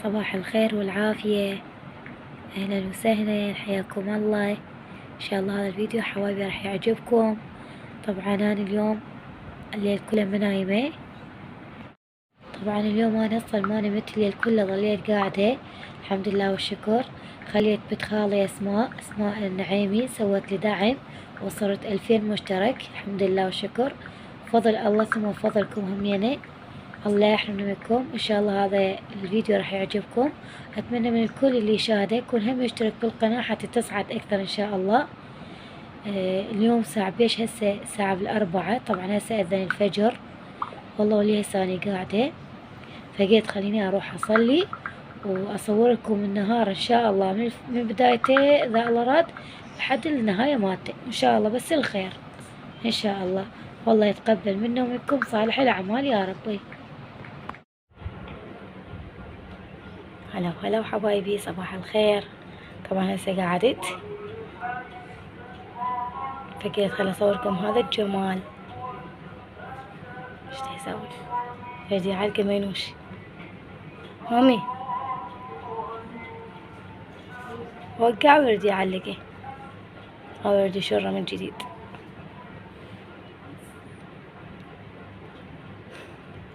صباح الخير والعافية. أهلا وسهلا، حياكم الله. إن شاء الله هذا الفيديو حبايبي راح يعجبكم. طبعا أنا اليوم الليل كله منايمة. طبعا اليوم أنا أصلا ما نمت الليل كله، ظليت قاعدة الحمد لله والشكر. خليت بنت خالي اسماء النعيمي سوت لي دعم، وصلت 2000 مشترك الحمد لله والشكر. فضل الله ثم فضلكم همينة، الله يحرمنا منكم. ان شاء الله هذا الفيديو راح يعجبكم. اتمنى من الكل اللي يشاهده يكون هم يشترك بالقناة حتى تصعد اكثر ان شاء الله. اليوم ساعة بيش هسه ساعة بالأربعة، طبعا هسه اذن الفجر والله ولي هسه اني قاعدة، فقلت خليني اروح اصلي واصور لكم النهار ان شاء الله من بدايته اذا الله راد لحد النهاية مالته ان شاء الله، بس الخير ان شاء الله. والله يتقبل منا ومنكم صالح الاعمال يا ربي. هلا وهلا وحبايبي، صباح الخير. طبعا هسه قعدت فقلت خل اصوركم هذا الجمال. ايش تسوي؟ يجي علقه مينوش مامي، وقع ويردي يعلقه او يردي شره من جديد.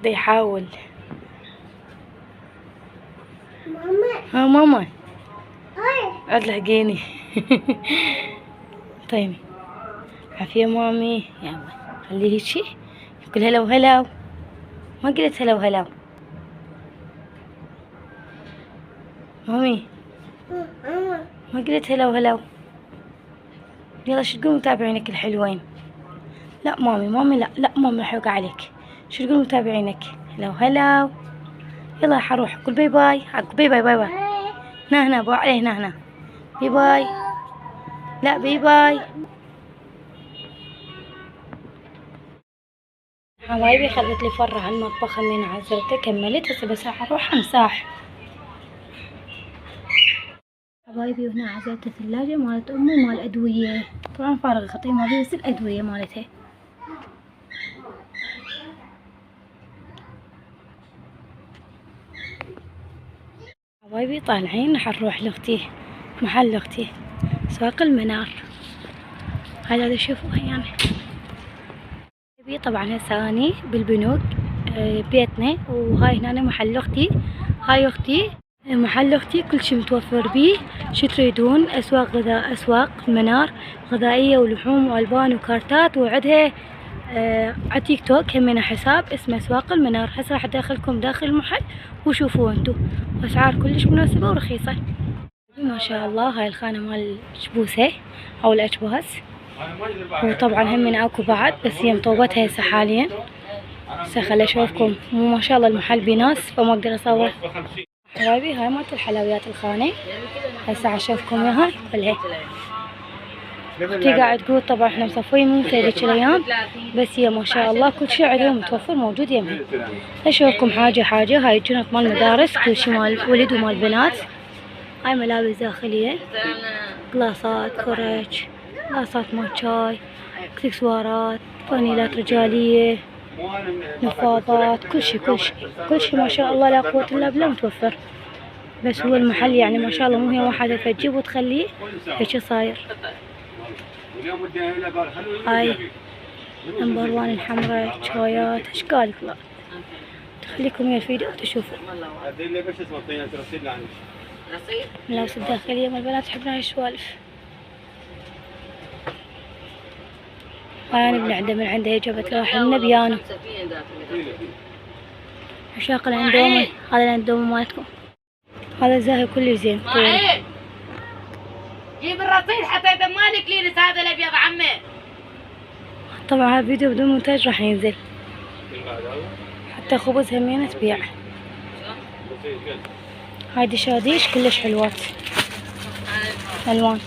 دا يحاول. ماما ها ماما عاد لحقيني. طيني عافية مامي، يلا خليه هيجي يقول هلا وهلا. ما قلت هلا وهلا مامي، ما قلت هلا وهلا. يلا شو تقول متابعينك الحلوين؟ لا مامي لا مامي حوق عليك. شو تقول متابعينك؟ هلا وهلا. يلا حروح قول باي باي. باي باي باي باي. هنا بو عليه هنا. باي باي. لا باي باي حبايبي. خلت لي فرة على المطبخ من عزلته، كملت هسه بس حروح امسح حبايبي. وهنا عزلت الثلاجة مالت امي مال ادوية، طبعا فارغة خطية ما بي بس الادوية مالتها. حبايبي طالعين راح نروح لاختي، محل اختي سواق المنار. هذا شوفوا يعني. طبعا هسه اني بالبنوك بيتنا، وهاي هنا محل اختي. هاي اختي محل اختي كل شي متوفر بيه، شو تريدون. اسواق غذاء، اسواق المنار غذائية ولحوم والبان وكارتات، وعدها على تيك توك همنا حساب اسمه اسواق المنار. هسه راح ادخلكم داخل المحل وشوفوا انتو، اسعار كلش مناسبة ورخيصة ما شاء الله. هاي الخانة مال الشبوسة او الاجباس، وطبعا هم اكو بعد بس هي مطوبتها هسه حاليا. هسه خل اشوفكم، مو ما شاء الله المحل بناس فما اقدر اصور. حبايبي هاي مالت الحلويات الخانة، هسه اشوفكم اياها كلها. اختي قاعد تقول طبعا احنا مصفين مو مثل ذيك الايام، بس هي ما شاء الله كل شي عندهم متوفر موجود يمها. اشوفكم حاجة. هاي جنط مال مدارس، كل شي مال ولد ومال بنات. هاي ملابس داخلية، قلاصات، كرج، قلاصات مال شاي، اكسسوارات، فانيلات رجالية، نفاضات، كل شي ما شاء الله لا قوة الا بالله متوفر. بس هو المحل يعني ما شاء الله مو هي واحدة تجيب وتخليه هيك صاير. هاي نمبر 1 الحمراء، شايات اشكال كلها. تخليكم ويا الفيديو تشوفوا. ملابس الداخلية مال البنات تحبون هاي السوالف. هاي انا من عنده جبت له واحد من بيانو. عشاق الاندومي، هذا الاندومي مالتكم. هذا الزاهي كله زين. جيب الرصيد حتى اذا مالك لينس هذا الابيض عمي. طبعا هذا الفيديو بدون مونتاج راح ينزل، حتى خبز همينة تبيع. هاي دشاديش كلش حلوات، الوان.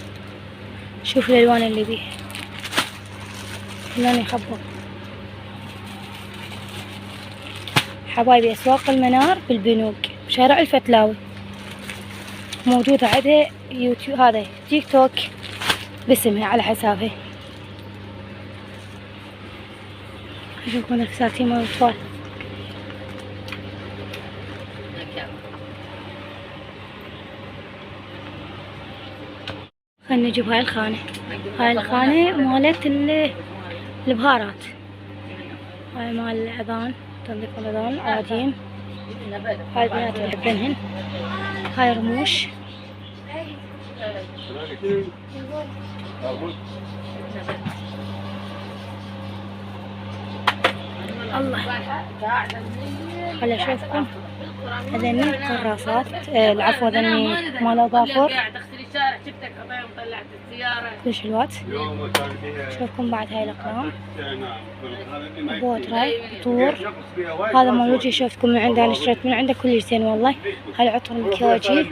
شوف الالوان اللي بيه خلاني اخبر. حبايبي اسواق المنار بالبنوك بشارع الفتلاوي، موجودة عندها يوتيوب، هذا تيك توك باسمها على حسابها. اشوفكم الفساتين 3 مال الاطفال. هاي خلينا نجيب هاي الخانة. هاي الخانة مالت البهارات. هاي مال الأذان، تنظيف الأذان العاديين. هاي البنات اللي يحبنهن. هاي رموش. الله، خلي اشوفكم. هذني كراسات، العفو هذني مال اظافر. كلش حلوات. اشوفكم بعد هاي الاقلام. بوتراي طور. هذا مال وجهي، شوفتكم من عنده، انا اشتريت من عنده كل زين والله. هاي العطر مكياجي،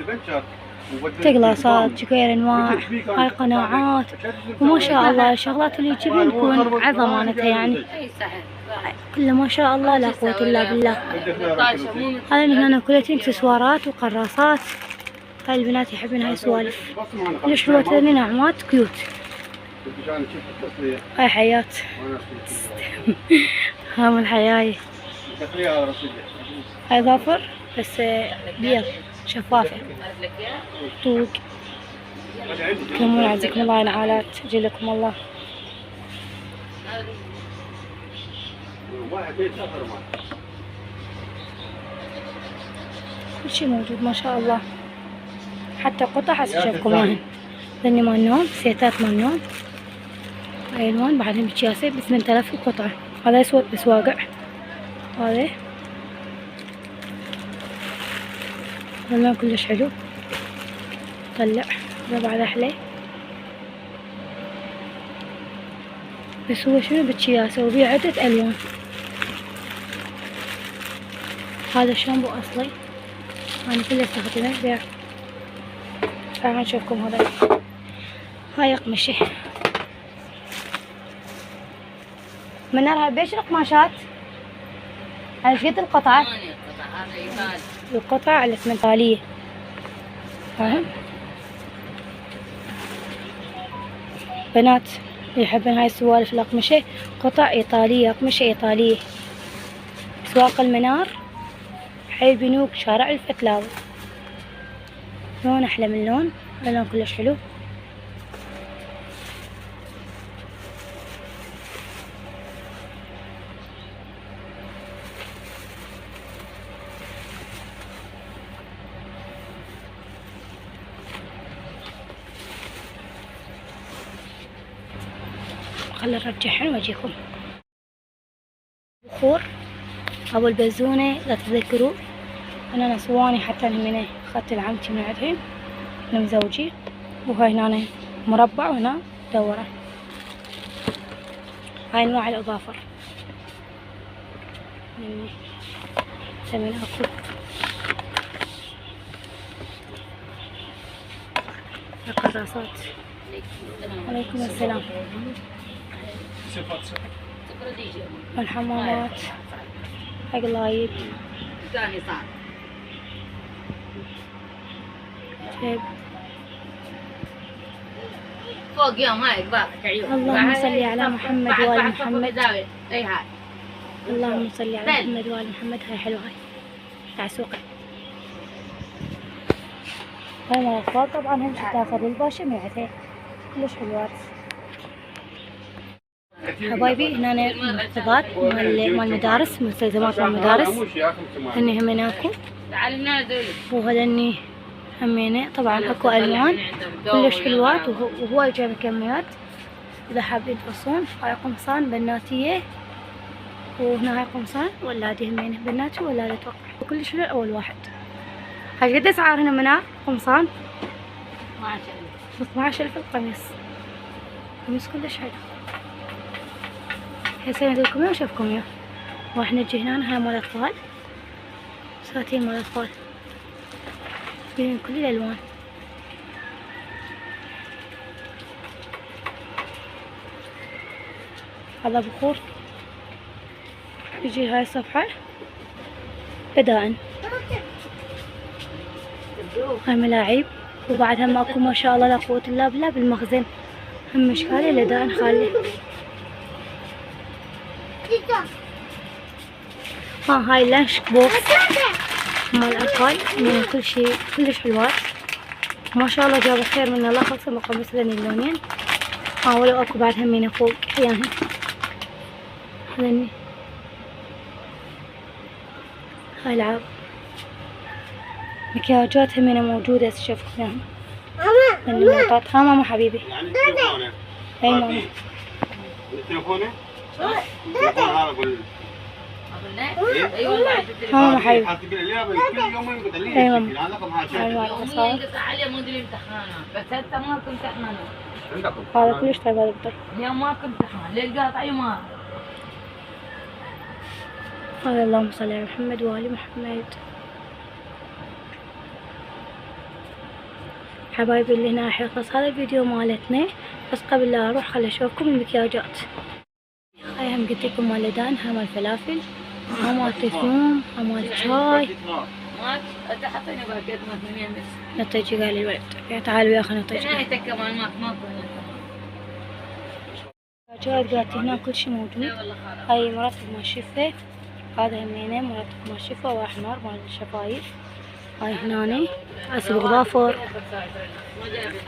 تقلاصات، جوير انواع، هاي قناعات، وما شاء الله الشغلات اللي يجيبون تكون عظمانتها يعني. كله ما شاء الله لا قوة الا بالله. هذا هنا كلها اكسسوارات وقراصات. هاي البنات يحبون هاي السوالف. كلش حلوة هذي ناعمات كيوت. هاي حياة. ها من حياي. هاي ظافر بس بيض شفافة. طوق. كمون عزكم الله ينعالات، جلكم الله. كل شي موجود ما شاء الله، حتى قطع هسه اشوفكم اياهن. ذني مال نوم، سيتات مال نوم. هاي الوان بعدهم بكياسة ب 8000 قطعة. هذا اسود بس واقع. هذا اللون كلش حلو. طلع هذا بعد احلى، بس هو شنو بكياسة وبيه عدة الوان. هذا الشامبو اصلي انا كله استخدمه بيع. تعالوا نشوفكم هذا. هاي قمشة منار. هاي بيش القماشات؟ هاي ايش قد القطعة؟ القطع الاسمنتالية. فاهم؟ بنات يحبون هاي السوالف الأقمشة، قطع إيطالية، أقمشة إيطالية. سواق المنار، حي بنوك، شارع الفتلاوي. لون أحلى من لون، اللون كلش حلو. خلي نرجعهن واجيكم. بخور ابو البزونة، لا تتذكروا انا نسواني حتى من اخذت العمتي من عندهم من زوجي. وهاي هنا مربع وهنا دورة. هاي انواع الاظافر مني سمين اكو. القراصات. عليكم السلام. الحمامات، قلايد، جيب. فوق يوم هاي باقي عيون. اللهم صل على محمد وآل محمد. اي هاي. اللهم صل على محمد وآل محمد. هاي حلوة هاي تعسوقة. هاي مال الأطفال طبعا هم تاخذ الباشا من عندها كلش حلوات. حبايبي هنا محفظات مال مدارس، مستلزمات مال مدارس. هني همين اكو. وهذني همينه طبعا اكو الوان كلش حلوات وهواي جايبه كميات اذا حابين تقصون. هاي قمصان بناتيه، وهنا هاي قمصان ولادي همينه، بناتي ولادي اتوقع. كلش حلو اول واحد. هاي قد اسعار هنا منار قمصان؟ 12,000 القميص. قميص كلش حلو. هسه ندلكم اياه واشوفكم اياه. راح نجي هنا. هاي مال اطفال، ساتين مال اطفال فيهم كل الالوان. هذا بخور. يجي هاي الصفحة بدائن. هاي ملاعب، وبعد هم اكو ما شاء الله لا قوة الا بالله بالمخزن هم اشكالي لدائن خالي. هاي لانش بوكس مال الاطفال من كل شي كلش حلوات. ما شاء الله جاب خير من الله. خلص بقمص لني اللونين. ولو اكو بعد همينه فوق احيانا. هذني هاي العاب مكياجات همينه موجودة شوفكم اياها. ها ماما حبيبي. اي ماما. تليفونه؟ تليفون هذا اقول اي والله ماما حبيبي. كل يوم يقطع لي. اي ماما. يوميا يقطع علي مو ادري امتحانه، بس هسه ماكو امتحان. عندكم هذا كلش طيب هذا البطل. اليوم ماكو امتحان، ليش قاطع يومها؟ هذا اللهم صل على محمد وآل محمد. حبايبي اللي هنا راح يخلص هذا الفيديو مالتنا، بس قبل لا اروح خل اشوفكم المكياجات. هاي هم قلت لكم مال لدان، هاي مال فلافل، هاي مال تفيوم، هاي مال شاي. ماك انت حطينا باكيت ما 8 بس. نطيجي قال الولد تعال ويا اخي نطيجي. نهايتك كمان ماكو. مكياجات قالت هنا كل شي موجود. والله خلاص. هاي مرطب مال شفة، هذا همينه مرطب مال شفة واحمر مال الشفايف. هاي هناني اسبق ظافر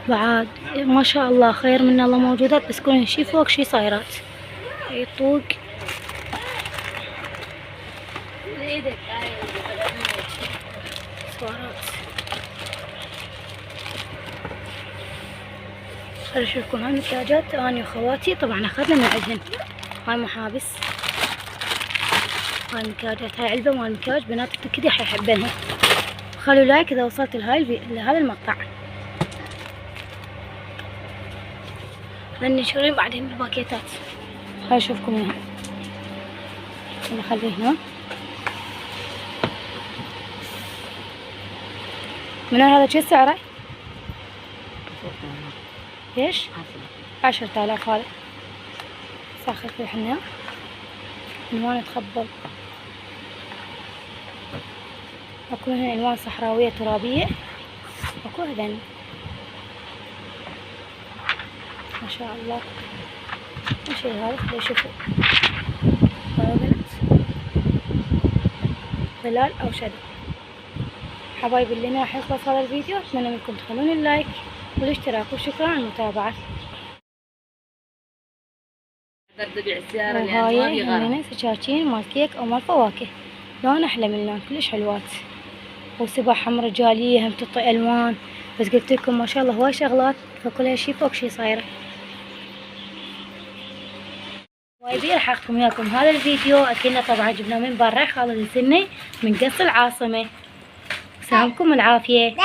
بعد. ما شاء الله خير من الله موجودات، بس كلهن شي فوق شي صايرات. هاي طوق صورات. خلي اشوفكم هاي المكياجات اني وخواتي طبعا اخذنا من عندهن. هاي محابس، هاي المكياجات، هاي علبة مال مكياج بنات كذي حيحبنها. خلوا لايك اذا وصلت لهذا المقطع. لاني شغلين بعدين بالباكيتات. هاي اشوفكم اياها. نخليه هنا. من هذا شو سعره؟ ايش؟ 10,000 هذا. ساخر في الحناء. الوان تخبل. اكو هنا الوان صحراوية ترابية. اكو هذين. ما شاء الله. وش هذا؟ خلي شوفوا. ظلال او شدة. حبايبي اللي راح يخلص هذا الفيديو اتمنى منكم تخلون اللايك والاشتراك، وشكرا على المتابعة. وهاي هنا سكاكين مال كيك او مال فواكه، لون احلى من لون، كلش حلوات. وسبح حمرا جالية هم تعطي الوان، بس قلت لكم ما شاء الله هواي شغلات، فكلها شي فوق شي صايرة. وايدي راح اخذكم وياكم هذا الفيديو. اكلنا طبعا جبناه من برا خالد السني من قصر العاصمة. سلامكم العافية.